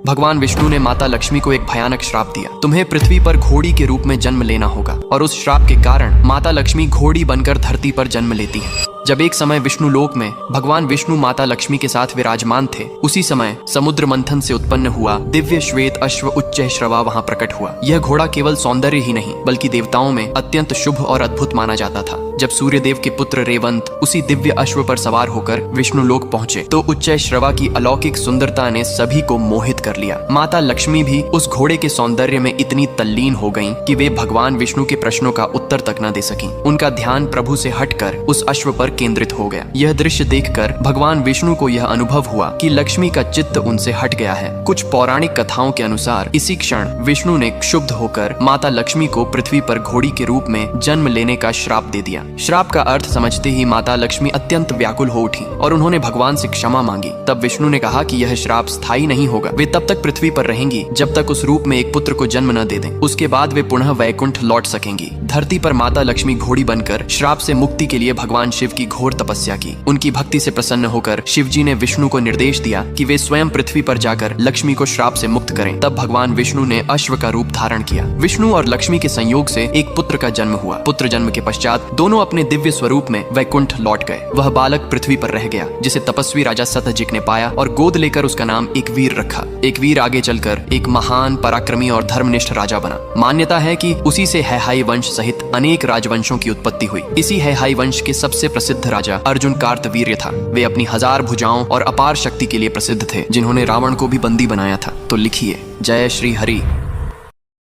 भगवान विष्णु ने माता लक्ष्मी को एक भयानक श्राप दिया। तुम्हें पृथ्वी पर घोड़ी के रूप में जन्म लेना होगा। और उस श्राप के कारण माता लक्ष्मी घोड़ी बनकर धरती पर जन्म लेती है। जब एक समय विष्णु लोक में भगवान विष्णु माता लक्ष्मी के साथ विराजमान थे, उसी समय समुद्र मंथन से उत्पन्न हुआ दिव्य श्वेत अश्व उच्चैःश्रवा वहां प्रकट हुआ। यह घोड़ा केवल सौंदर्य ही नहीं बल्कि देवताओं में अत्यंत शुभ और अद्भुत माना जाता था। जब सूर्यदेव के पुत्र रेवंत उसी दिव्य अश्व पर सवार होकर विष्णु लोक पहुंचे तो उच्चैःश्रवा की अलौकिक सुंदरता ने सभी को मोहित कर लिया। माता लक्ष्मी भी उस घोड़े के सौंदर्य में इतनी तल्लीन हो गईं कि वे भगवान विष्णु के प्रश्नों का उत्तर तक न दे सकीं। उनका ध्यान प्रभु से हटकर उस अश्व पर केंद्रित हो गया। यह दृश्य देखकर भगवान विष्णु को यह अनुभव हुआ कि लक्ष्मी का चित्त उनसे हट गया है। कुछ पौराणिक कथाओं के अनुसार इसी क्षण विष्णु ने क्षुब्ध होकर माता लक्ष्मी को पृथ्वी पर घोड़ी के रूप में जन्म लेने का श्राप दे दिया। श्राप का अर्थ समझते ही माता लक्ष्मी अत्यंत व्याकुल हो उठी और उन्होंने भगवान से क्षमा मांगी। तब विष्णु ने कहा कि यह श्राप स्थायी नहीं होगा। वे तब तक पृथ्वी पर रहेंगी जब तक उस रूप में एक पुत्र को जन्म न दे दें। उसके बाद वे पुनः वैकुंठ लौट सकेंगी। धरती पर माता लक्ष्मी घोड़ी बनकर श्राप से मुक्ति के लिए भगवान शिव की घोर तपस्या की। उनकी भक्ति से प्रसन्न होकर शिवजी ने विष्णु को निर्देश दिया कि वे स्वयं पृथ्वी पर जाकर लक्ष्मी को श्राप से मुक्त करें। तब भगवान विष्णु ने अश्व का रूप धारण किया। विष्णु और लक्ष्मी के संयोग से एक पुत्र का जन्म हुआ। पुत्र जन्म के पश्चात दोनों अपने दिव्य स्वरूप में वैकुंठ लौट गए। वह बालक पृथ्वी पर रह गया, जिसे तपस्वी राजा सतजिक ने पाया और गोद लेकर उसका नाम एकवीर रखा। एकवीर आगे चलकर एक महान पराक्रमी और धर्मनिष्ठ राजा बना। मान्यता है कि उसी से हैहाई वंश सहित अनेक राजवंशों की उत्पत्ति हुई। इसी हैहाई वंश के सबसे प्रसिद्ध राजा अर्जुन कार्तवीर्य था। वे अपनी 1000 भुजाओं और अपार शक्ति के लिए प्रसिद्ध थे, जिन्होंने रावण को भी बंदी बनाया था। तो लिखिए, जय श्री हरि।